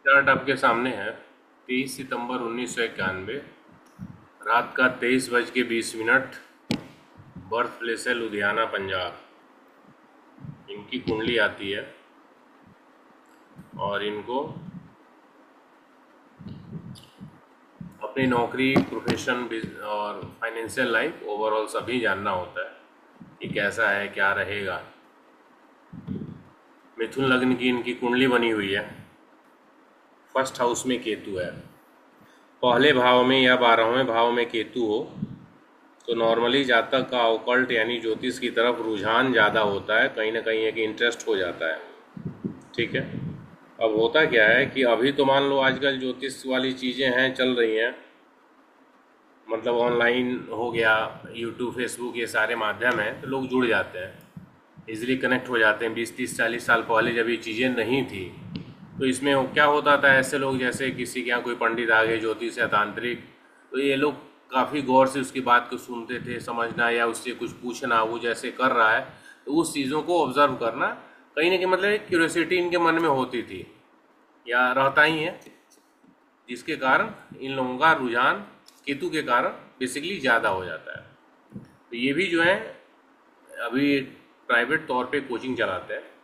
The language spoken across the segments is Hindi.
चार्ट आपके सामने है। 23 सितंबर 1991, रात का 23:20, बर्थ प्लेस है लुधियाना पंजाब। इनकी कुंडली आती है और इनको अपनी नौकरी, प्रोफेशन और फाइनेंशियल लाइफ ओवरऑल सभी जानना होता है कि कैसा है, क्या रहेगा। मिथुन लग्न की इनकी कुंडली बनी हुई है। फर्स्ट हाउस में केतु है। पहले भाव में या 12वें भाव में केतु हो तो नॉर्मली जातक का ऑकल्ट यानी ज्योतिष की तरफ रुझान ज़्यादा होता है, कहीं ना कहीं एक इंटरेस्ट हो जाता है। ठीक है। अब होता क्या है कि अभी तो मान लो आजकल ज्योतिष वाली चीज़ें हैं, चल रही हैं, मतलब ऑनलाइन हो गया, यूट्यूब, फेसबुक, ये सारे माध्यम हैं, तो लोग जुड़ जाते हैं, इजीली कनेक्ट हो जाते हैं। 20, 30, 40 साल पहले जब ये चीज़ें नहीं थी तो इसमें क्या होता था, ऐसे लोग जैसे किसी के यहाँ कोई पंडित आ गए, ज्योतिष या तांत्रिक, तो ये लोग काफ़ी गौर से उसकी बात को सुनते थे, समझना या उससे कुछ पूछना, वो जैसे कर रहा है तो उस चीज़ों को ऑब्जर्व करना, कहीं ना कहीं मतलब एक क्यूरियोसिटी इनके मन में होती थी या रहता ही है, जिसके कारण इन लोगों का रुझान केतु के कारण बेसिकली ज़्यादा हो जाता है। तो ये भी जो है अभी प्राइवेट तौर पे कोचिंग चलाते हैं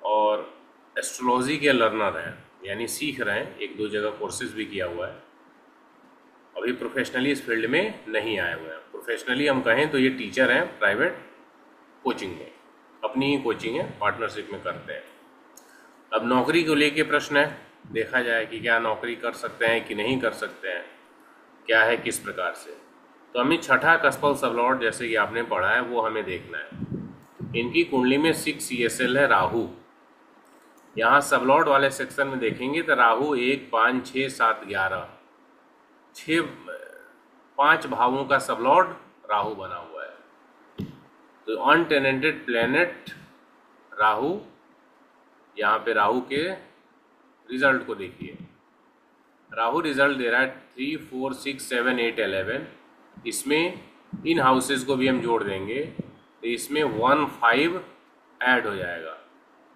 और एस्ट्रोलॉजी के लर्नर हैं, यानी सीख रहे हैं, 1-2 जगह कोर्सेज भी किया हुआ है। अभी प्रोफेशनली इस फील्ड में नहीं आए हुए हैं। प्रोफेशनली हम कहें तो ये टीचर हैं प्राइवेट कोचिंग में, अपनी ही कोचिंग है, पार्टनरशिप में करते हैं। अब नौकरी को लेके प्रश्न है, देखा जाए कि क्या नौकरी कर सकते हैं कि नहीं कर सकते हैं, क्या है किस प्रकार से। तो हमें छठा कस्पल सबलॉर्ड जैसे कि आपने पढ़ा है वो हमें देखना है। इनकी कुंडली में 6 ESL है राहु। यहाँ सबलॉर्ड वाले सेक्शन में देखेंगे तो राहु 1, 5, 6, 7, 11 5 भावों का सबलॉर्ड राहु बना हुआ है। तो अनटेनेंटेड प्लेनेट राहु, यहाँ पे राहु के रिजल्ट को देखिए। राहु रिजल्ट दे रहा है 3, 4, 6, 7, 8, 11। इसमें इन हाउसेस को भी हम जोड़ देंगे तो इसमें 1, 5 ऐड हो जाएगा,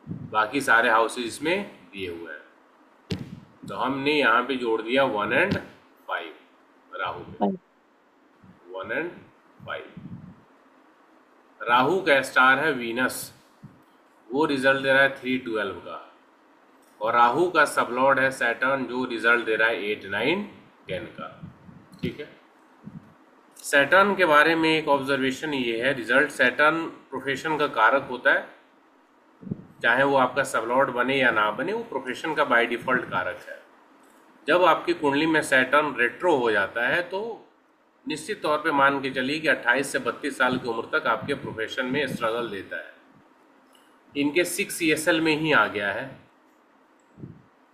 बाकी सारे हाउसेस इसमें दिए हुए हैं। तो हमने यहाँ पे जोड़ दिया 1 और 5 राहु पे, 1 और 5। राहु का स्टार है वीनस, वो रिजल्ट दे रहा है 3, 12 का, और राहु का सबलॉर्ड है सैटर्न, जो रिजल्ट दे रहा है 8, 9, 10 का। ठीक है। सैटर्न के बारे में एक ऑब्जर्वेशन ये है, रिजल्ट सैटर्न प्रोफेशन का कारक होता है, चाहे वो आपका सबलॉर्ड बने या ना बने, वो प्रोफेशन का बाय डिफॉल्ट कारक है। जब आपकी कुंडली में सैटर्न रेट्रो हो जाता है तो निश्चित तौर पे मान के चलिए कि 28 से 32 साल की उम्र तक आपके प्रोफेशन में स्ट्रगल देता है। इनके 6 ESL में ही आ गया है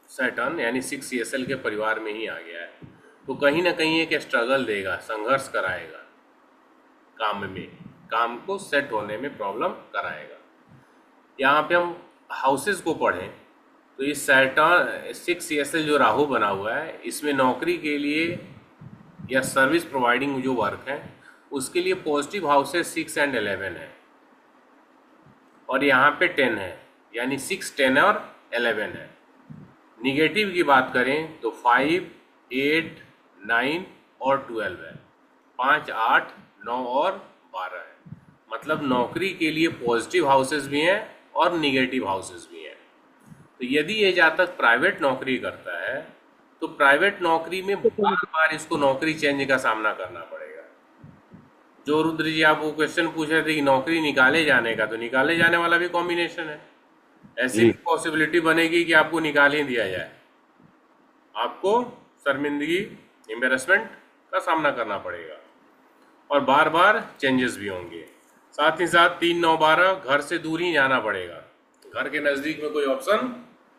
सैटर्न, यानी 6 ESL के परिवार में ही आ गया है, तो कहीं ना कहीं एक स्ट्रगल देगा, संघर्ष कराएगा, काम को सेट होने में प्रॉब्लम कराएगा। यहाँ पे हम हाउसेस को पढ़ें तो इस सैटर्न 6 ESL जो राहु बना हुआ है, इसमें नौकरी के लिए या सर्विस प्रोवाइडिंग जो वर्क है उसके लिए पॉजिटिव हाउसेस 6 और 11 है, और यहाँ पे 10 है, यानी 6, 10 और 11 है। निगेटिव की बात करें तो 5, 8, 9 और 12 है, 5, 8, 9 और 12 है। मतलब नौकरी के लिए पॉजिटिव हाउसेस भी हैं और निगेटिव हाउसेस भी हैं। तो यदि ये जातक प्राइवेट नौकरी करता है तो प्राइवेट नौकरी में बार बार इसको नौकरी चेंज का सामना करना पड़ेगा। जो रुद्र जी आप वो क्वेश्चन पूछ रहे थे कि नौकरी निकाले जाने का, तो निकाले जाने वाला भी कॉम्बिनेशन है। ऐसी भी पॉसिबिलिटी बनेगी कि आपको निकाल ही दिया जाए, आपको शर्मिंदगी, एम्बेरसमेंट का सामना करना पड़ेगा, और बार बार चेंजेस भी होंगे। साथ ही साथ 3, 9, 12 घर से दूर ही जाना पड़ेगा, घर के नज़दीक में कोई ऑप्शन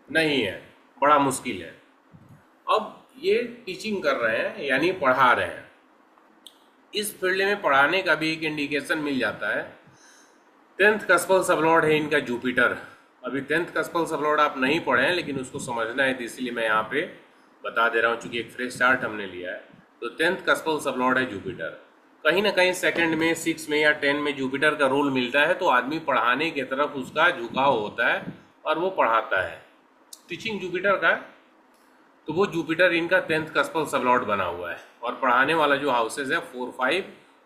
नहीं है, बड़ा मुश्किल है। अब ये टीचिंग कर रहे हैं यानी पढ़ा रहे हैं, इस फील्ड में पढ़ाने का भी एक इंडिकेशन मिल जाता है। 10th कस्पल सबलॉर्ड है इनका जुपिटर। अभी 10th कस्पल सबलॉर्ड आप नहीं पढ़े हैं लेकिन उसको समझना है, तो इसीलिए मैं यहाँ पे बता दे रहा हूँ, चूंकि एक फ्रेश चार्ट हमने लिया है। तो 10th कस्पल सबलॉर्ड है जुपिटर, कहीं ना कहीं सेकंड में, 6 में या 10 में जुपिटर का रोल मिलता है, तो आदमी पढ़ाने की तरफ उसका झुकाव होता है और वो पढ़ाता है। टीचिंग जुपिटर का है, तो वो जुपिटर इनका 10th कस्पल सबलॉट बना हुआ है, और पढ़ाने वाला जो हाउसेज है 4-5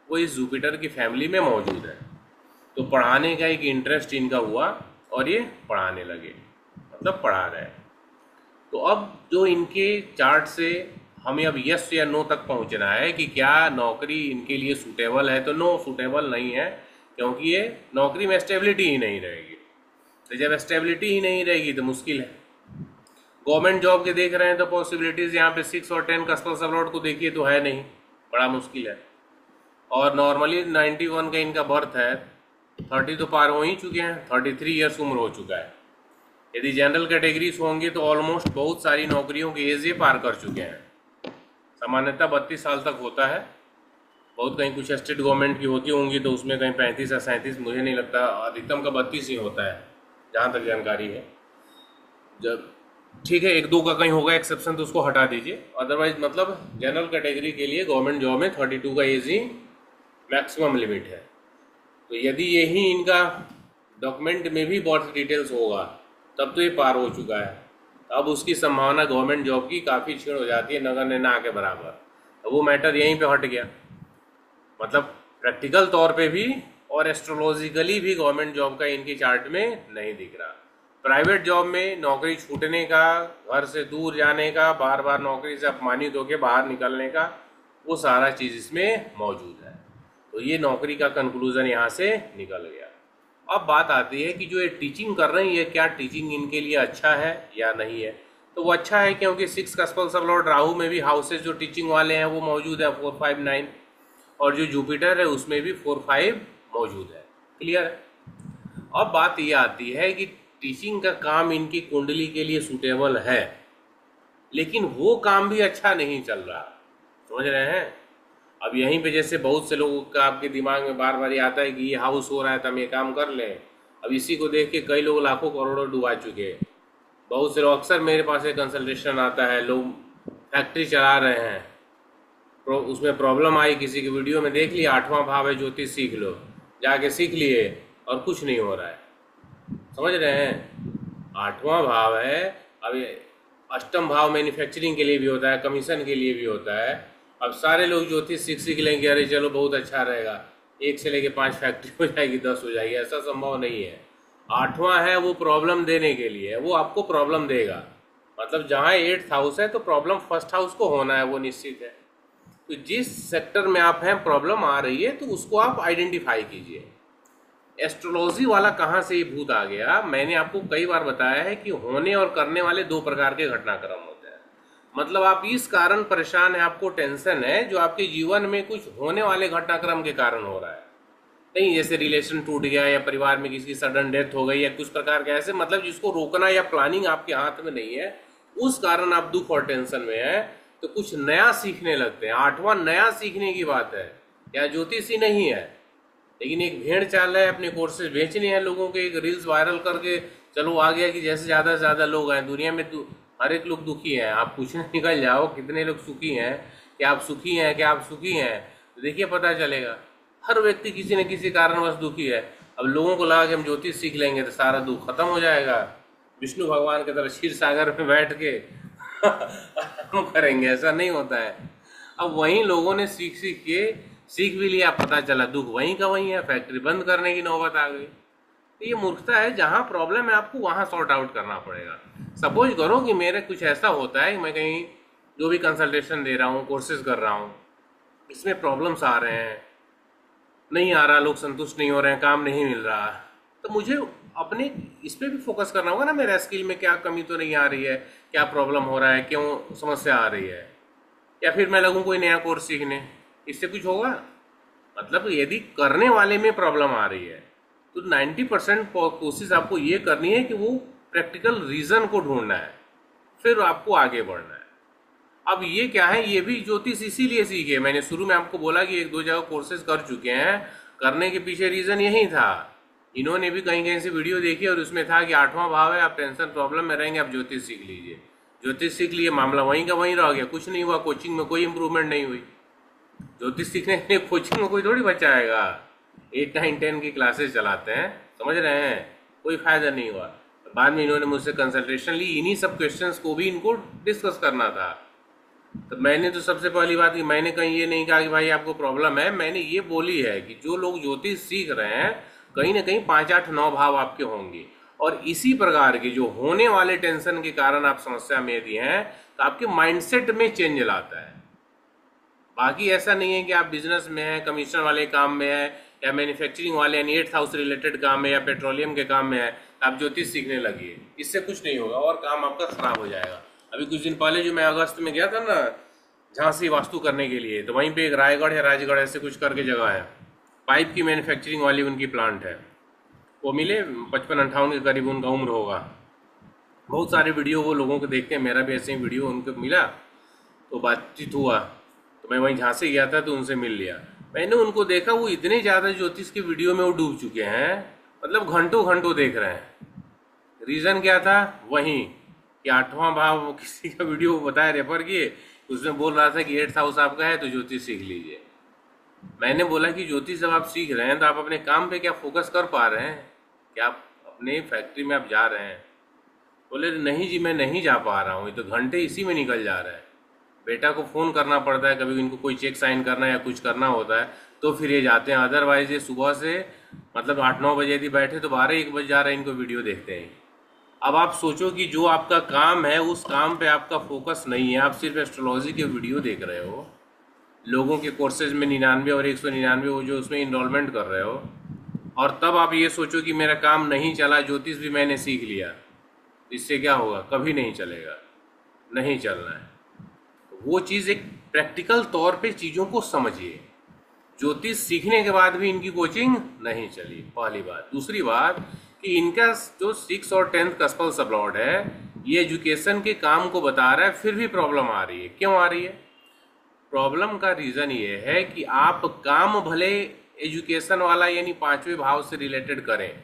वो इस जुपिटर की फैमिली में मौजूद है। तो पढ़ाने का एक इंटरेस्ट इनका हुआ और ये पढ़ाने लगे, मतलब पढ़ा रहे। तो अब जो इनके चार्ट से हमें अब यस या नो तक पहुंचना है कि क्या नौकरी इनके लिए सूटेबल है, तो नो, सूटेबल नहीं है, क्योंकि ये नौकरी में स्टेबिलिटी ही नहीं रहेगी। तो जब स्टेबिलिटी ही नहीं रहेगी तो मुश्किल है। गवर्नमेंट जॉब के देख रहे हैं तो पॉसिबिलिटीज़ यहाँ पे 6 और 10 कस्पल सबलॉट को देखिए तो है नहीं, बड़ा मुश्किल है। और नॉर्मली 91 का इनका बर्थ है, 30 तो पार हो ही चुके हैं, 33 ईयर्स उम्र हो चुका है। यदि जनरल कैटेगरीज होंगे तो ऑलमोस्ट बहुत सारी नौकरियों की एज ये पार कर चुके हैं। सामान्यतः 32 साल तक होता है, बहुत कहीं कुछ स्टेट गवर्नमेंट की होती होंगी तो उसमें कहीं 35 या 37, मुझे नहीं लगता, अधिकतम का 32 ही होता है जहाँ तक जानकारी है। जब ठीक है, 1-2 का कहीं होगा एक्सेप्शन तो उसको हटा दीजिए, अदरवाइज मतलब जनरल कैटेगरी के लिए गवर्नमेंट जॉब में 32 का एज ही मैक्सिमम लिमिट है। तो यदि यही इनका डॉक्यूमेंट में भी बर्थ डिटेल्स होगा तब तो ये पार हो चुका है। अब उसकी संभावना गवर्नमेंट जॉब की काफ़ी क्षीण हो जाती है, नगण्य ना के बराबर। अब वो मैटर यहीं पे हट गया, मतलब प्रैक्टिकल तौर पे भी और एस्ट्रोलॉजिकली भी गवर्नमेंट जॉब का इनकी चार्ट में नहीं दिख रहा। प्राइवेट जॉब में नौकरी छूटने का, घर से दूर जाने का, बार बार नौकरी से अपमानित होकर बाहर निकलने का, वो सारा चीज़ इसमें मौजूद है। तो ये नौकरी का कंक्लूजन यहाँ से निकल गया। अब बात आती है कि जो ये टीचिंग कर रही है, क्या टीचिंग इनके लिए अच्छा है या नहीं है। तो वो अच्छा है, क्योंकि 6 कस्पल सबलॉट राहु में भी हाउसेज जो टीचिंग वाले हैं वो मौजूद है 4, 5, 9, और जो जुपिटर है उसमें भी 4, 5 मौजूद है। क्लियर है। अब बात ये आती है कि टीचिंग का काम इनकी कुंडली के लिए सूटेबल है, लेकिन वो काम भी अच्छा नहीं चल रहा, समझ रहे हैं। अब यहीं पे जैसे बहुत से लोगों का आपके दिमाग में बार बार ये आता है कि ये हाउस हो रहा है तो हम ये काम कर लें। अब इसी को देख के कई लोग लाखों करोड़ों डुबा चुके हैं। बहुत से लोग, अक्सर मेरे पास एक कंसल्टेशन आता है, लोग फैक्ट्री चला रहे हैं, उसमें प्रॉब्लम आई, किसी की वीडियो में देख लिया 8वां भाव है ज्योतिष सीख लो, जाके सीख लिए और कुछ नहीं हो रहा है, समझ रहे हैं। 8वां भाव है, अब 8वां भाव मैन्युफैक्चरिंग के लिए भी होता है, कमीशन के लिए भी होता है। अब सारे लोग ज्योतिष सीख लेंगे, अरे चलो बहुत अच्छा रहेगा, 1 से लेके 5 फैक्ट्री हो जाएगी, 10 हो जाएगी, ऐसा संभव नहीं है। 8वां है वो प्रॉब्लम देने के लिए है, वो आपको प्रॉब्लम देगा। मतलब जहाँ 8th हाउस है तो प्रॉब्लम 1st हाउस को होना है, वो निश्चित है। तो जिस सेक्टर में आप हैं प्रॉब्लम आ रही है तो उसको आप आइडेंटिफाई कीजिए। एस्ट्रोलॉजी वाला कहाँ से ये भूत आ गया, मैंने आपको कई बार बताया है कि होने और करने वाले 2 प्रकार के घटनाक्रम होते हैं। मतलब आप इस कारण परेशान है, आपको टेंशन है, जो आपके जीवन में कुछ होने वाले घटनाक्रम के कारण हो रहा है। नहीं, जैसे रिलेशन टूट गया या परिवार में किसी की सडन डेथ हो गई या कुछ प्रकार के ऐसे, मतलब जिसको रोकना या प्लानिंग आपके हाथ में नहीं है, उस कारण आप दुख और टेंशन में है, तो कुछ नया सीखने लगते हैं। 8वां नया सीखने की बात है, या ज्योतिषी नहीं है, लेकिन एक भेड़ चाल है, अपने कोर्सेज बेचने हैं लोगों के, एक रील्स वायरल करके चलो आ गया कि जैसे ज़्यादा से ज़्यादा लोग हैं दुनिया में, हर एक लोग दुखी हैं। आप पूछने निकल जाओ कितने लोग सुखी हैं, कि आप सुखी हैं, क्या आप सुखी हैं, तो देखिए पता चलेगा। हर व्यक्ति किसी न किसी कारणवश दुखी है। अब लोगों को लगा कि हम ज्योतिष सीख लेंगे तो सारा दुख खत्म हो जाएगा, विष्णु भगवान की तरह क्षीर सागर में बैठ के हम करेंगे, ऐसा नहीं होता है। अब वहीं लोगों ने सीख भी लिया, पता चला दुख वहीं का वहीं है, फैक्ट्री बंद करने की नौबत आ गई। तो ये मूर्खता है, जहाँ प्रॉब्लम है आपको वहाँ सॉर्ट आउट करना पड़ेगा। सपोज करो कि मेरे कुछ ऐसा होता है, मैं कहीं जो भी कंसल्टेशन दे रहा हूँ, कोर्सेज कर रहा हूँ, इसमें प्रॉब्लम्स आ रहे हैं, नहीं आ रहा, लोग संतुष्ट नहीं हो रहे हैं, काम नहीं मिल रहा, तो मुझे अपने इस पर भी फोकस करना होगा ना, मेरा स्किल में क्या कमी तो नहीं आ रही है, क्या प्रॉब्लम हो रहा है, क्यों समस्या आ रही है, या फिर मैं लगूँ कोई नया कोर्स सीखने, इससे कुछ होगा। मतलब यदि करने वाले में प्रॉब्लम आ रही है तो 90% कोशिश आपको ये करनी है कि वो प्रैक्टिकल रीज़न को ढूंढना है, फिर आपको आगे बढ़ना है। अब ये क्या है, ये भी ज्योतिष इसीलिए सीखे, मैंने शुरू में आपको बोला कि 1-2 जगह कोर्सेज कर चुके हैं, करने के पीछे रीज़न यही था। इन्होंने भी कहीं कहीं से वीडियो देखी और उसमें था कि 8वां भाव है, आप टेंशन प्रॉब्लम में रहेंगे, आप ज्योतिष सीख लीजिए। ज्योतिष सीख लिए, मामला वहीं का वहीं रह गया, कुछ नहीं हुआ, कोचिंग में कोई इंप्रूवमेंट नहीं हुई। ज्योतिष सीखने के लिए कोचिंग में कोई थोड़ी बच्चा आएगा, 8, 9, 10 की क्लासेस चलाते हैं, समझ रहे हैं, कोई फायदा नहीं हुआ। बाद में इन्होंने मुझसे कंसल्टेशन ली, इन्हीं सब क्वेश्चंस को भी इनको डिस्कस करना था। तो मैंने तो सबसे पहली बात कि मैंने कहीं ये नहीं कहा कि भाई आपको प्रॉब्लम है, मैंने ये बोली है कि जो लोग ज्योतिष सीख रहे हैं कहीं ना कहीं 5, 8, 9 भाव आपके होंगे, और इसी प्रकार के जो होने वाले टेंशन के कारण आप समस्या में यदि हैं तो आपके माइंडसेट में चेंज लाता है। बाकी ऐसा नहीं है कि आप बिजनेस में हैं, कमीशन वाले काम में है, या मैन्युफैक्चरिंग वाले यानी 8th हाउस रिलेटेड काम में, या पेट्रोलियम के काम में है, आप ज्योतिष सीखने लगिए, इससे कुछ नहीं होगा और काम आपका खराब हो जाएगा। अभी कुछ दिन पहले जो मैं अगस्त में गया था ना झांसी वास्तु करने के लिए, तो वहीं पे एक रायगढ़ या राजगढ़ ऐसे कुछ करके जगह है, पाइप की मैन्युफैक्चरिंग वाली उनकी प्लांट है, वो मिले 55-58 के करीब उनका उम्र होगा। बहुत सारे वीडियो वो लोगों को देखते हैं, मेरा भी ऐसे ही वीडियो उनको मिला तो बातचीत हुआ, तो मैं वहीं झांसी गया था तो उनसे मिल लिया। मैंने उनको देखा, वो इतने ज़्यादा ज्योतिष के वीडियो में वो डूब चुके हैं, मतलब घंटों घंटों देख रहे हैं। रीज़न क्या था? वहीं कि 8वां भाव किसी का वीडियो बताया, रेफर किए, उसमें बोल रहा था कि 8th हाउस आपका है तो ज्योतिष सीख लीजिए। मैंने बोला कि ज्योतिष जब आप सीख रहे हैं तो आप अपने काम पे क्या फोकस कर पा रहे हैं? क्या आप अपने फैक्ट्री में आप जा रहे हैं? बोले नहीं जी मैं नहीं जा पा रहा हूँ, ये तो घंटे इसी में निकल जा रहा है। बेटा को फ़ोन करना पड़ता है, कभी इनको कोई चेक साइन करना है या कुछ करना होता है तो फिर ये जाते हैं, अदरवाइज ये सुबह से मतलब 8-9 बजे यदि बैठे तो 12-1 बज जा रहा है इनको वीडियो देखते हैं। अब आप सोचो कि जो आपका काम है उस काम पे आपका फोकस नहीं है, आप सिर्फ एस्ट्रोलॉजी के वीडियो देख रहे हो, लोगों के कोर्सेज में 99 और 199 वो जो उसमें इनरोलमेंट कर रहे हो, और तब आप ये सोचो कि मेरा काम नहीं चला, ज्योतिष भी मैंने सीख लिया, इससे क्या होगा? कभी नहीं चलेगा, नहीं चलना है। वो चीज़ एक प्रैक्टिकल तौर पे चीज़ों को समझिए। ज्योतिष सीखने के बाद भी इनकी कोचिंग नहीं चली, पहली बात। दूसरी बात कि इनका जो 6 और 10th कस्पल सबलॉर्ड है ये एजुकेशन के काम को बता रहा है, फिर भी प्रॉब्लम आ रही है। क्यों आ रही है? प्रॉब्लम का रीज़न ये है कि आप काम भले एजुकेशन वाला यानी 5वें भाव से रिलेटेड करें,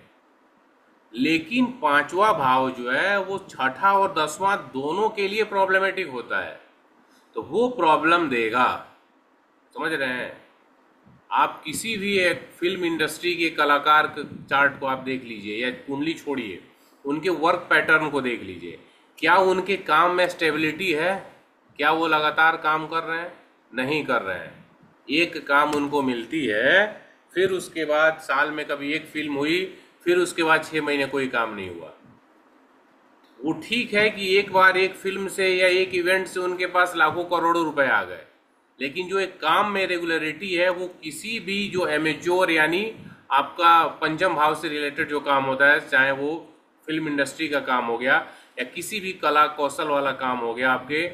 लेकिन 5वां भाव जो है वो 6ठा और 10वां दोनों के लिए प्रॉब्लमेटिक होता है, तो वो प्रॉब्लम देगा। समझ रहे हैं? आप किसी भी एक फिल्म इंडस्ट्री के कलाकार के चार्ट को आप देख लीजिए, या कुंडली छोड़िए, उनके वर्क पैटर्न को देख लीजिए, क्या उनके काम में स्टेबिलिटी है? क्या वो लगातार काम कर रहे हैं? नहीं कर रहे हैं। एक काम उनको मिलती है, फिर उसके बाद साल में कभी एक फिल्म हुई, फिर उसके बाद 6 महीने कोई काम नहीं हुआ। वो ठीक है कि एक बार एक फिल्म से या एक इवेंट से उनके पास लाखों करोड़ों रुपए आ गए, लेकिन जो एक काम में रेगुलरिटी है वो किसी भी जो एमेच्योर यानी आपका 5म भाव से रिलेटेड जो काम होता है, चाहे वो फिल्म इंडस्ट्री का काम हो गया या किसी भी कला कौशल वाला काम हो गया, आपके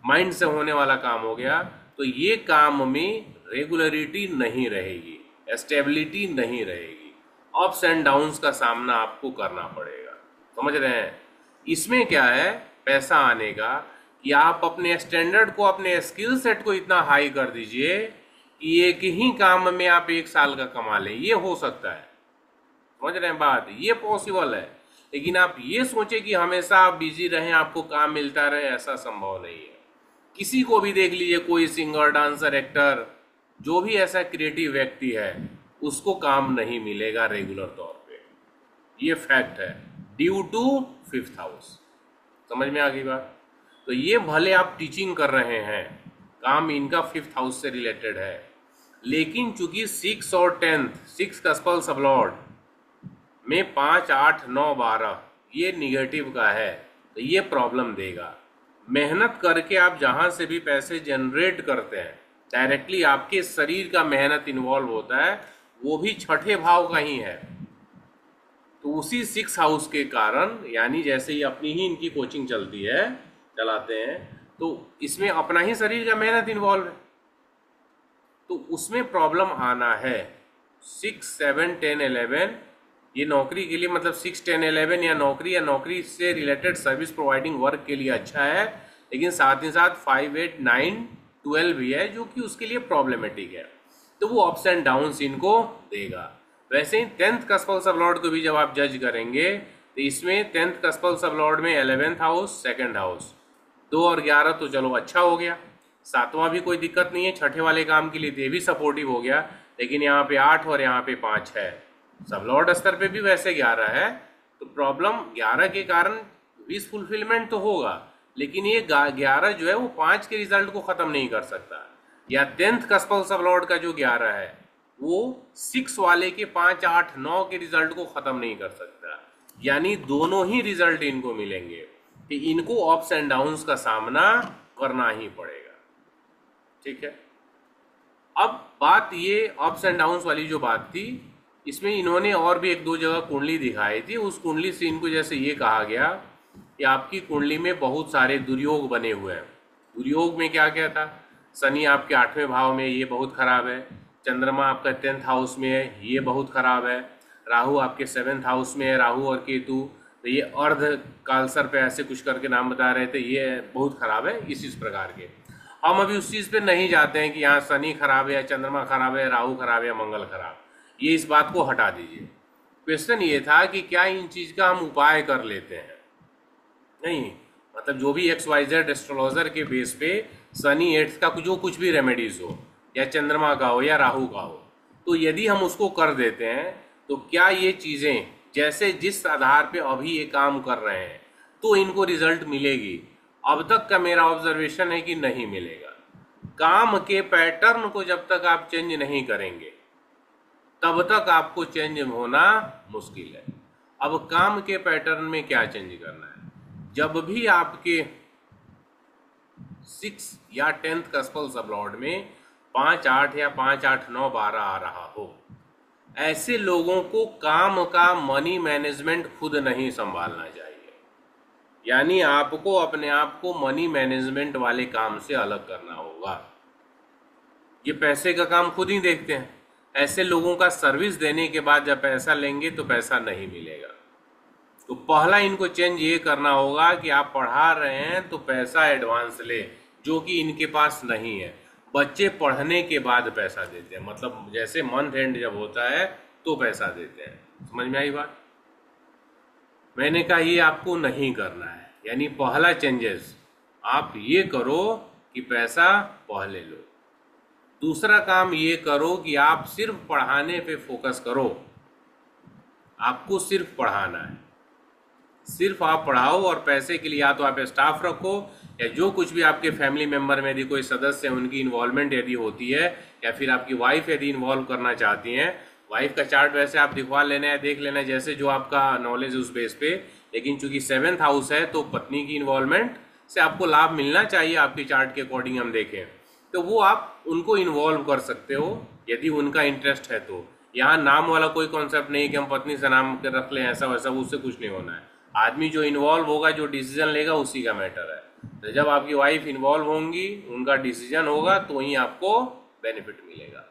माइंड से होने वाला काम हो गया, तो ये काम में रेगुलरिटी नहीं रहेगी, स्टेबिलिटी नहीं रहेगी, अप्स एंड डाउन्स का सामना आपको करना पड़ेगा। समझ रहे हैं? इसमें क्या है पैसा आने का कि आप अपने स्टैंडर्ड को, अपने स्किल सेट को इतना हाई कर दीजिए कि एक ही काम में आप 1 साल का कमा लें। ये हो सकता है, समझ रहे हैं बात? ये पॉसिबल है, लेकिन आप ये सोचे कि हमेशा आप बिजी रहें, आपको काम मिलता रहे, ऐसा संभव नहीं है। किसी को भी देख लीजिए, कोई सिंगर, डांसर, एक्टर, जो भी ऐसा क्रिएटिव व्यक्ति है उसको काम नहीं मिलेगा रेगुलर तौर पे, ये फैक्ट है, ड्यू टू 5th हाउस। समझ में आ गई बात? तो ये भले आप टीचिंग कर रहे हैं, काम इनका 5th हाउस से रिलेटेड है, लेकिन चूंकि 6 और 10th 6 कस्पल सबलॉर्ड में 5, 8, 9, 12 ये निगेटिव का है, तो ये प्रॉब्लम देगा। मेहनत करके आप जहां से भी पैसे जनरेट करते हैं, डायरेक्टली आपके शरीर का मेहनत इन्वॉल्व होता है, वो भी 6ठे भाव का ही है। तो उसी 6 हाउस के कारण, यानी जैसे ही अपनी ही इनकी कोचिंग चलती है, चलाते हैं, तो इसमें अपना ही शरीर का मेहनत इन्वॉल्व है, तो उसमें प्रॉब्लम आना है। 6, 7, 10, 11 ये नौकरी के लिए, मतलब 6, 10, 11 या नौकरी से रिलेटेड सर्विस प्रोवाइडिंग वर्क के लिए अच्छा है, लेकिन साथ ही साथ 5, 8, 9, 12 भी है जो कि उसके लिए प्रॉब्लमेटिक है, तो वो अप्स एंड डाउन्स इनको देगा। वैसे ही 10th कस्पल सबलॉर्ड को भी जब आप जज करेंगे तो इसमें 10th कस्पल सबलॉर्ड में 11th हाउस, 2nd हाउस, 2 और 11 तो चलो अच्छा हो गया, 7वां भी कोई दिक्कत नहीं है, 6ठे वाले काम के लिए ये भी सपोर्टिव हो गया, लेकिन यहाँ पे 8 और यहाँ पे 5 है, सबलॉर्ड स्तर पे भी वैसे 11 है, तो प्रॉब्लम 11 के कारण विश फुलफिलमेंट तो होगा, लेकिन ये 11 जो है वो 5 के रिजल्ट को खत्म नहीं कर सकता, या 10th कस्पल सबलॉर्ड का जो 11 है वो 6 वाले के 5, 8, 9 के रिजल्ट को खत्म नहीं कर सकता। यानी दोनों ही रिजल्ट इनको मिलेंगे कि इनको अप्स एंड डाउन्स का सामना करना ही पड़ेगा। ठीक है, अब बात ये अप्स एंड डाउन्स वाली जो बात थी, इसमें इन्होंने और भी एक दो जगह कुंडली दिखाई थी। उस कुंडली से इनको जैसे ये कहा गया कि आपकी कुंडली में बहुत सारे दुर्योग बने हुए हैं। दुर्योग में क्या क्या था? शनि आपके 8वें भाव में, ये बहुत खराब है। चंद्रमा आपका 10th हाउस में है, ये बहुत खराब है। राहु आपके 7th हाउस में है, राहु और केतु, तो ये अर्ध कालसर पे ऐसे कुछ करके नाम बता रहे थे, ये बहुत खराब है। इस प्रकार के हम अभी उस चीज़ पे नहीं जाते हैं कि यहाँ शनि खराब है या चंद्रमा खराब है, राहु खराब है या मंगल खराब, ये इस बात को हटा दीजिए। क्वेश्चन ये था कि क्या इन चीज़ का हम उपाय कर लेते हैं? नहीं, मतलब जो भी XYZ एस्ट्रोलॉजर के बेस पे शनि 8th का जो कुछ भी रेमेडीज हो, या चंद्रमा का हो या राहु का हो, तो यदि हम उसको कर देते हैं तो क्या ये चीज़ें जैसे जिस आधार पे अभी ये काम कर रहे हैं तो इनको रिजल्ट मिलेगी? अब तक का मेरा ऑब्जर्वेशन है कि नहीं मिलेगा। काम के पैटर्न को जब तक आप चेंज नहीं करेंगे तब तक आपको चेंज होना मुश्किल है। अब काम के पैटर्न में क्या चेंज करना है? जब भी आपके 6 या 10th कस्पल सबलॉर्ड में 5, 8 या 5, 8, 9, 12 आ रहा हो, ऐसे लोगों को काम का मनी मैनेजमेंट खुद नहीं संभालना चाहिए। यानी आपको अपने आप को मनी मैनेजमेंट वाले काम से अलग करना होगा। ये पैसे का काम खुद ही देखते हैं। ऐसे लोगों का सर्विस देने के बाद जब पैसा लेंगे तो पैसा नहीं मिलेगा। तो पहला इनको चेंज ये करना होगा कि आप पढ़ा रहे हैं तो पैसा एडवांस ले, जो कि इनके पास नहीं है। बच्चे पढ़ने के बाद पैसा देते हैं, मतलब जैसे मंथ एंड जब होता है तो पैसा देते हैं। समझ में आई बात? मैंने कहा ये आपको नहीं करना है। यानी पहला चेंजेस आप ये करो कि पैसा पहले लो। दूसरा काम ये करो कि आप सिर्फ पढ़ाने पे फोकस करो। आपको सिर्फ पढ़ाना है, सिर्फ आप पढ़ाओ, और पैसे के लिए या तो आप स्टाफ रखो या जो कुछ भी आपके फैमिली मेंबर में यदि कोई सदस्य है उनकी इन्वॉल्वमेंट यदि होती है, या फिर आपकी वाइफ यदि इन्वॉल्व करना चाहती हैं, वाइफ का चार्ट वैसे आप दिखवा लेना है, देख लेना है जैसे जो आपका नॉलेज उस बेस पे। लेकिन चूंकि 7th हाउस है तो पत्नी की इन्वॉल्वमेंट से आपको लाभ मिलना चाहिए। आपके चार्ट के अकॉर्डिंग हम देखें तो वो आप उनको इन्वॉल्व कर सकते हो यदि उनका इंटरेस्ट है तो। यहाँ नाम वाला कोई कॉन्सेप्ट नहीं कि हम पत्नी से नाम रख लें, ऐसा वैसा, उससे कुछ नहीं होना है। आदमी जो इन्वॉल्व होगा, जो डिसीजन लेगा, उसी का मैटर है। तो जब आपकी वाइफ इन्वॉल्व होंगी, उनका डिसीजन होगा, तो ही आपको बेनिफिट मिलेगा।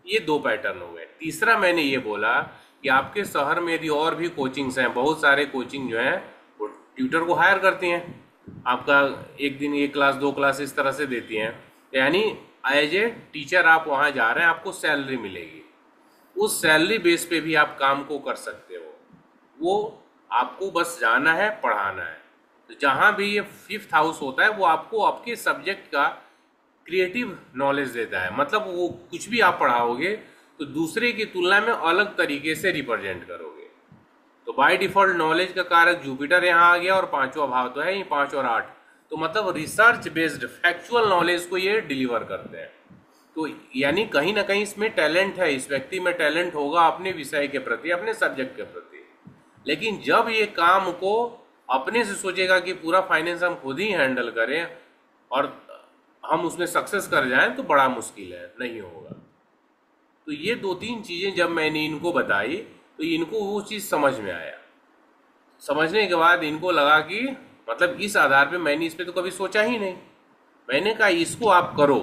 ये 2 पैटर्न हो गए। तीसरा मैंने ये बोला कि आपके शहर में यदि और भी कोचिंग्स हैं, बहुत सारे कोचिंग जो हैं वो ट्यूटर को हायर करती हैं, आपका एक दिन 1 क्लास 2 क्लास इस तरह से देती हैं। यानी एज ए टीचर आप वहाँ जा रहे हैं, आपको सैलरी मिलेगी। उस सैलरी बेस पे भी आप काम को कर सकते हो। वो आपको बस जाना है, पढ़ाना है। तो जहाँ भी ये 5th हाउस होता है वो आपको आपके सब्जेक्ट का क्रिएटिव नॉलेज देता है। मतलब वो कुछ भी आप पढ़ाओगे तो दूसरे की तुलना में अलग तरीके से रिप्रेजेंट करोगे। तो बाय डिफॉल्ट नॉलेज का कारक जुपिटर यहाँ आ गया, और 5वां भाव तो है ही 5 और 8, तो मतलब रिसर्च बेस्ड फैक्चुअल नॉलेज को ये डिलीवर करते हैं। तो यानी कहीं ना कहीं इसमें टैलेंट है, इस व्यक्ति में टैलेंट होगा अपने विषय के प्रति, अपने सब्जेक्ट के प्रति। लेकिन जब ये काम को अपने से सोचेगा कि पूरा फाइनेंस हम खुद ही हैंडल करें और हम उसमें सक्सेस कर जाएं, तो बड़ा मुश्किल है, नहीं होगा। तो ये 2-3 चीज़ें जब मैंने इनको बताई तो इनको वो चीज़ समझ में आया। समझने के बाद इनको लगा कि मतलब इस आधार पे मैंने इस पे तो कभी सोचा ही नहीं। मैंने कहा इसको आप करो।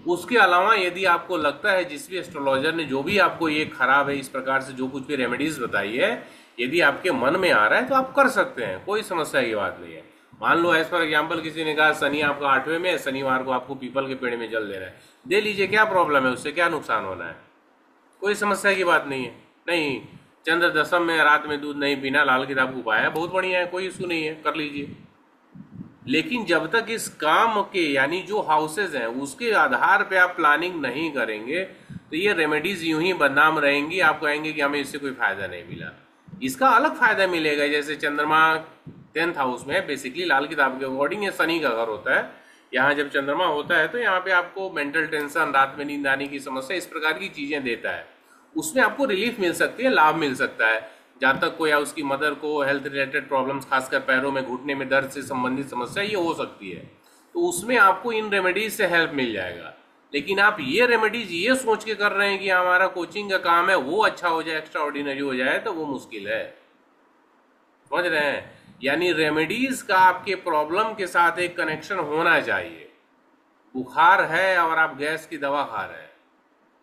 उसके अलावा यदि आपको लगता है जिस भी एस्ट्रोलॉजर ने जो भी आपको ये खराब है इस प्रकार से जो कुछ भी रेमेडीज बताई है, यदि आपके मन में आ रहा है तो आप कर सकते हैं, कोई समस्या की बात नहीं है। मान लो एज फॉर एग्जाम्पल किसी ने कहा शनि आपका 8वें में है, शनिवार को आपको पीपल के पेड़ में जल देना है, दे लीजिए, क्या प्रॉब्लम है, उससे क्या नुकसान होना है, कोई समस्या की बात नहीं है। नहीं, चंद्र दशम में रात में दूध नहीं पीना, लाल किताब को पाया, बहुत बढ़िया है, कोई इशू नहीं है, कर लीजिए। लेकिन जब तक इस काम के यानी जो हाउसेज हैं उसके आधार पे आप प्लानिंग नहीं करेंगे तो ये रेमेडीज यूं ही बदनाम रहेंगी। आप कहेंगे कि हमें इससे कोई फायदा नहीं मिला। इसका अलग फायदा मिलेगा। जैसे चंद्रमा 10th हाउस में है, बेसिकली लाल किताब के अकॉर्डिंग ये शनि का घर होता है। यहाँ जब चंद्रमा होता है तो यहाँ पे आपको मेंटल टेंशन, रात में नींद आने की समस्या, इस प्रकार की चीजें देता है। उसमें आपको रिलीफ मिल सकती है, लाभ मिल सकता है। जहाँ तक कोई या उसकी मदर को हेल्थ रिलेटेड प्रॉब्लम्स, खासकर पैरों में, घुटने में दर्द से संबंधित समस्या ये हो सकती है, तो उसमें आपको इन रेमेडीज से हेल्प मिल जाएगा। लेकिन आप ये रेमेडीज ये सोच के कर रहे हैं कि हमारा कोचिंग का काम है वो अच्छा हो जाए, एक्स्ट्रा ऑर्डिनरी हो जाए, तो वो मुश्किल है। समझ रहे हैं? यानी रेमेडीज का आपके प्रॉब्लम के साथ एक कनेक्शन होना चाहिए। बुखार है और आप गैस की दवा खा रहे हैं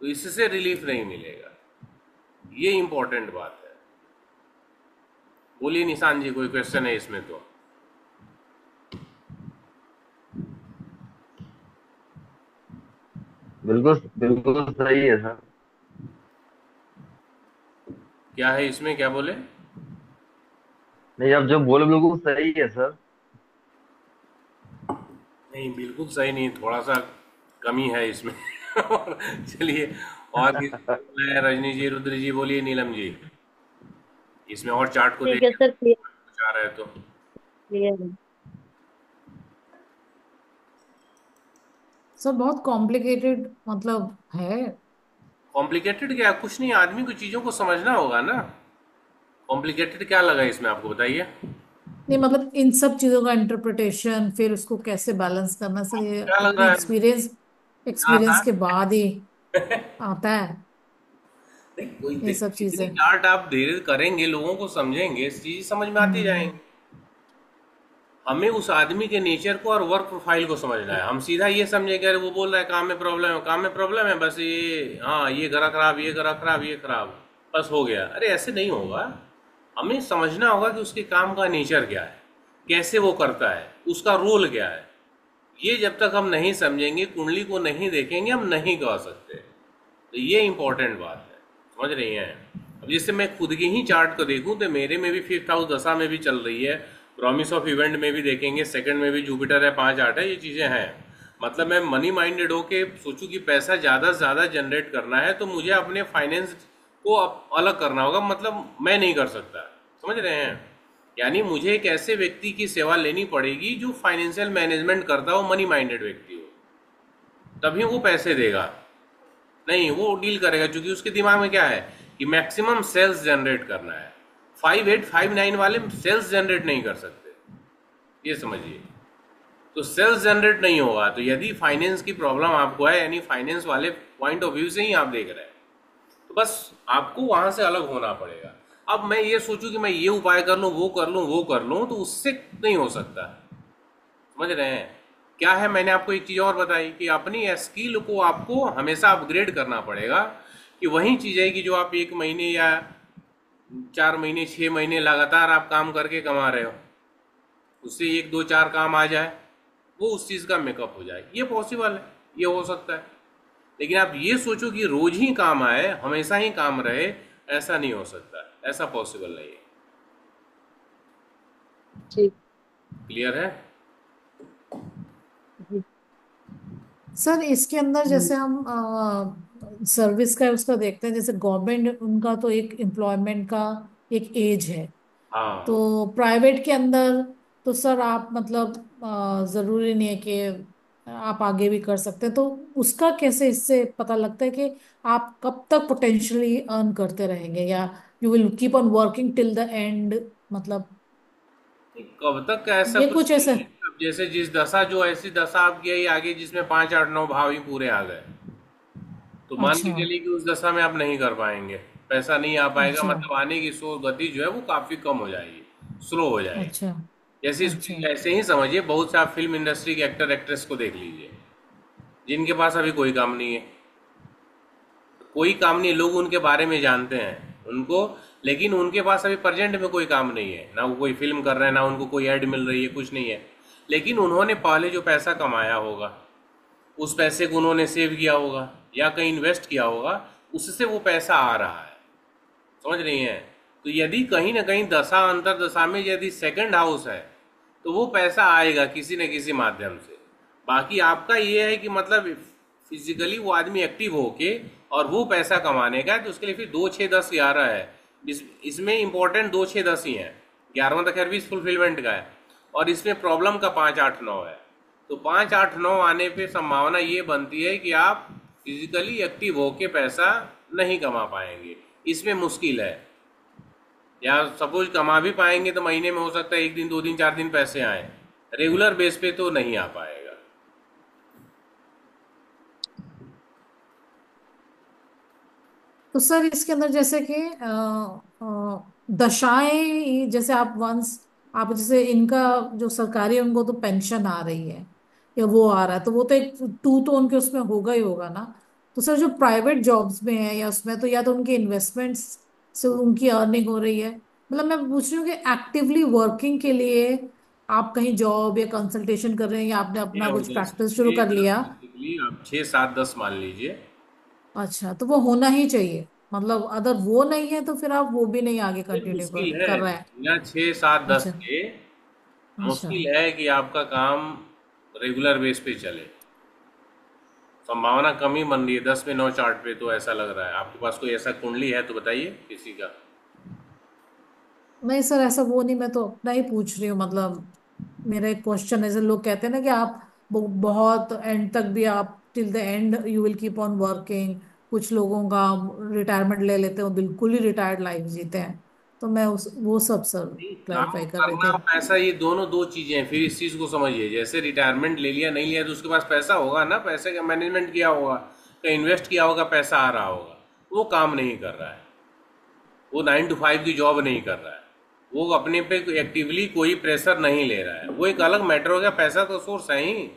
तो इससे रिलीफ नहीं मिलेगा। ये इंपॉर्टेंट बात है। बोलिए निशान जी, कोई क्वेश्चन है इसमें? तो बिल्कुल बिल्कुल सही है सर। क्या है इसमें, क्या बोले? नहीं, आप जो बोले बिल्कुल सही है सर। नहीं, बिल्कुल सही नहीं, थोड़ा सा कमी है इसमें। और चलिए, और किसी को बोलना है? रजनी जी, रुद्र जी, बोलिए, नीलम जी, इसमें और चार्ट को ठीक है देखिए, सर, क्लियर कुछ आ रहा है तो। क्लियर है। सर बहुत कॉम्प्लिकेटेड मतलब है। कॉम्प्लिकेटेड क्या, कुछ नहीं, आदमी को चीजों को समझना होगा ना। कॉम्प्लिकेटेड क्या लगा इसमें आपको, बताइए। नहीं मतलब इन सब चीजों का इंटरप्रिटेशन, फिर उसको कैसे बैलेंस करना, सर ये क्या लग अपने रहा है? एक्सपीरियंस हाँ एक्सपीरियंस हाँ। के बाद ही आता है नहीं, कोई ये सब जितनी चीजें। चार्ट आप धीरे करेंगे, लोगों को समझेंगे, चीज समझ में आती हम्म। जाएंगी। हमें उस आदमी के नेचर को और वर्क प्रोफाइल को समझना है। हम सीधा ये समझे कि अरे वो बोल रहा है काम में प्रॉब्लम है, काम में प्रॉब्लम है, बस ये, हाँ ये गला खराब, ये गला खराब, ये खराब, बस हो गया। अरे ऐसे नहीं होगा। हमें समझना होगा कि उसके काम का नेचर क्या है, कैसे वो करता है, उसका रोल क्या है। ये जब तक हम नहीं समझेंगे, कुंडली को नहीं देखेंगे, हम नहीं कह सकते। तो ये इंपॉर्टेंट बात है, समझ रही हैं? अब जैसे मैं खुद के ही चार्ट को देखूं तो मेरे में भी 5th हाउस दशा में भी चल रही है, प्रॉमिस ऑफ इवेंट में भी देखेंगे, सेकंड में भी जुपिटर है, 5 8 है, ये चीज़ें हैं। मतलब मैं मनी माइंडेड होके सोचूं कि पैसा ज़्यादा से ज़्यादा जनरेट करना है तो मुझे अपने फाइनेंस को अलग करना होगा, मतलब मैं नहीं कर सकता। समझ रहे हैं? यानी मुझे एक ऐसे व्यक्ति की सेवा लेनी पड़ेगी जो फाइनेंशियल मैनेजमेंट करता हो, मनी माइंडेड व्यक्ति हो, तभी वो पैसे देगा। नहीं, वो डील करेगा, क्योंकि उसके दिमाग में क्या है कि मैक्सिमम सेल्स जनरेट करना है। 5859 वाले सेल्स जनरेट नहीं कर सकते, ये समझिए। तो सेल्स जनरेट नहीं होगा, तो यदि फाइनेंस की प्रॉब्लम आपको है, यानी फाइनेंस वाले पॉइंट ऑफ व्यू से ही आप देख रहे हैं, तो बस आपको वहां से अलग होना पड़ेगा। अब मैं ये सोचूं कि मैं ये उपाय कर लूं, वो कर लूं, वो कर लूं, तो उससे नहीं हो सकता। समझ रहे हैं? क्या है, मैंने आपको एक चीज और बताई कि अपनी स्किल को आपको हमेशा अपग्रेड करना पड़ेगा। कि वही चीज है कि जो आप 1 महीने या 4 महीने, 6 महीने लगातार आप काम करके कमा रहे हो, उससे 1 2 4 काम आ जाए, वो उस चीज का मेकअप हो जाए, ये पॉसिबल है, ये हो सकता है। लेकिन आप ये सोचो कि रोज ही काम आए, हमेशा ही काम रहे, ऐसा नहीं हो सकता, ऐसा पॉसिबल नहीं है। ठीक। क्लियर है? जी। सर इसके अंदर जैसे हम सर्विस का उसका देखते हैं, जैसे गवर्नमेंट उनका तो एक एम्प्लॉयमेंट का एक एज है, हाँ। तो प्राइवेट के अंदर तो सर आप मतलब जरूरी नहीं है कि आप आगे भी कर सकते हैं, तो उसका कैसे इससे पता लगता है कि आप कब तक पोटेंशियली अर्न करते रहेंगे, या you will keep on working till the end, मतलब कब तक ऐसा ये कुछ कुछ नहीं ऐसा। है। अब जैसे जिस दशा, जो ऐसी दशा आपकी आई आगे जिसमें 5 8 9 भाव ही पूरे आ गए, तो मान के अच्छा। चलिए कि उस दशा में आप नहीं कर पाएंगे, पैसा नहीं आ पाएगा, अच्छा। मतलब आने की सोच गति जो है वो काफी कम हो जाएगी, स्लो हो जाएगी। अच्छा। जैसे अच्छा। इसको ऐसे ही समझिए, बहुत से आप फिल्म इंडस्ट्री के एक्टर एक्ट्रेस को देख लीजिए, जिनके पास अभी कोई काम नहीं है, कोई काम नहीं, लोग उनके बारे में जानते हैं उनको, लेकिन उनके पास अभी प्रेजेंट में कोई काम नहीं है, ना वो कोई फिल्म कर रहे हैं, ना उनको कोई ऐड मिल रही है, कुछ नहीं है। लेकिन उन्होंने पहले जो पैसा कमाया होगा, उस पैसे को उन्होंने सेव किया होगा या कहीं इन्वेस्ट किया होगा, उससे वो पैसा आ रहा है। समझ रही हैं? तो यदि कहीं ना कहीं दशा अंतर दशा में यदि सेकंड हाउस है, तो वो पैसा आएगा किसी न किसी माध्यम से। बाकी आपका ये है कि मतलब फिजिकली वो आदमी एक्टिव होके और वो पैसा कमाने का है, तो उसके लिए फिर 2 6 10 11 है, इसमें इंपॉर्टेंट 2 6 10 ही है, 11वां तो खैर भी फुलफिलमेंट का है, और इसमें प्रॉब्लम का 5 8 9 है। तो 5 8 9 आने पे संभावना ये बनती है कि आप फिजिकली एक्टिव होके पैसा नहीं कमा पाएंगे, इसमें मुश्किल है। या सपोज कमा भी पाएंगे तो महीने में हो सकता है 1 दिन 2 दिन 4 दिन पैसे आए, रेगुलर बेस पे तो नहीं आ पाएगा। तो सर इसके अंदर जैसे कि दशाएं, जैसे आप वंस, आप जैसे इनका जो सरकारी है उनको तो पेंशन आ रही है या वो आ रहा है, तो वो तो एक टू तो उनके उसमें होगा ही होगा ना। तो सर जो प्राइवेट जॉब्स में है या उसमें, तो या तो उनके इन्वेस्टमेंट्स से उनकी अर्निंग हो रही है, मतलब मैं पूछ रही हूँ कि एक्टिवली वर्किंग के लिए आप कहीं जॉब या कंसल्टेशन कर रहे हैं या आपने ये अपना हो कुछ गया प्रैक्टिस शुरू कर लिया। बेसिकली आप 6 7 10 मान लीजिए। अच्छा, तो वो होना ही चाहिए, मतलब अगर वो नहीं है तो फिर आप वो भी नहीं आगे फिर कंटिन्यू मुश्किल है, कर रहे हैं। बिना 6 7 10 अच्छा। के अच्छा। मुश्किल है कि आपका काम रेगुलर बेस पे चले। संभावना कम ही बन रही है 10 में 9 चार्ट पे, तो ऐसा लग रहा है। आपके पास कोई ऐसा कुंडली है तो बताइए किसी का। नहीं सर, ऐसा वो नहीं, मैं तो अपना ही पूछ रही हूँ, मतलब मेरा एक क्वेश्चन है, जैसे लोग कहते हैं ना कि आप बहुत एंड तक भी, आप till the end you will keep on working. कुछ लोगों का रिटायरमेंट ले लेते हैं, वो बिल्कुल ही रिटायर्ड लाइफ जीते हैं। तो मैं उस वो सब सर नहीं, काम क्लैरिफाई कर रहे करना थे। और पैसा ये दोनों दो चीजें हैं। फिर इस चीज को समझिए, जैसे रिटायरमेंट ले लिया नहीं लिया तो उसके पास पैसा होगा ना, पैसे का मैनेजमेंट किया होगा, कहीं इन्वेस्ट किया होगा, पैसा आ रहा होगा। वो काम नहीं कर रहा है, वो 9 to 5 की जॉब नहीं कर रहा है, वो अपने पे एक्टिवली कोई प्रेशर नहीं ले रहा है। वो एक अलग मैटर हो गया, पैसा तो सोर्स है ही।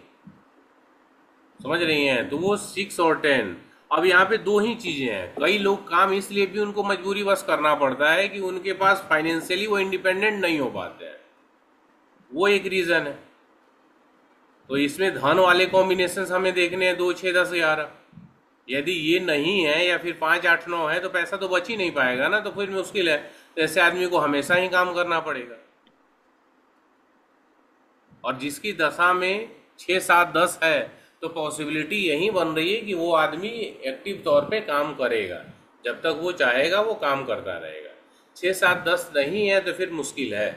समझ रही हैं? तो वो 6 और 10। अब यहाँ पे दो ही चीजें हैं। कई लोग काम इसलिए भी उनको मजबूरी बस करना पड़ता है कि उनके पास फाइनेंशियली वो इंडिपेंडेंट नहीं हो पाते हैं, वो एक रीजन है। तो इसमें धन वाले कॉम्बिनेशन हमें देखने हैं 2 6 10 11। यदि ये नहीं है या फिर 5 8 9 है तो पैसा तो बच ही नहीं पाएगा ना, तो फिर मुश्किल है। तो ऐसे आदमी को हमेशा ही काम करना पड़ेगा। और जिसकी दशा में 6 7 10 है, तो पॉसिबिलिटी यही बन रही है कि वो आदमी एक्टिव तौर पे काम करेगा। जब तक वो चाहेगा वो काम करता रहेगा। 6 7 10 नहीं है तो फिर मुश्किल है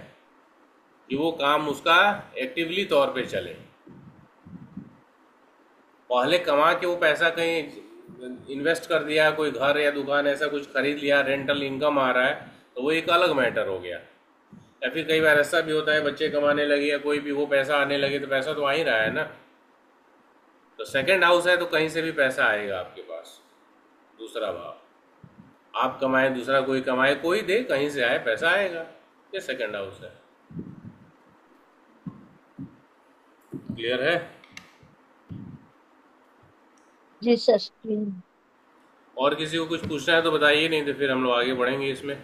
कि वो काम उसका एक्टिवली तौर पे चले। पहले कमा के वो पैसा कहीं इन्वेस्ट कर दिया, कोई घर या दुकान ऐसा कुछ खरीद लिया, रेंटल इनकम आ रहा है, तो वो एक अलग मैटर हो गया। या फिर कई बार ऐसा भी होता है बच्चे कमाने लगे या कोई भी, वो पैसा आने लगे तो पैसा तो आ ही रहा है ना। तो सेकंड हाउस है तो कहीं से भी पैसा आएगा आपके पास। दूसरा भाव, आप कमाए दूसरा कोई कमाए, कोई दे, कहीं से आए पैसा आएगा। ये सेकंड हाउस है। क्लियर है? जी सर। और किसी को कुछ पूछना है तो बताइए, नहीं तो फिर हम लोग आगे बढ़ेंगे इसमें।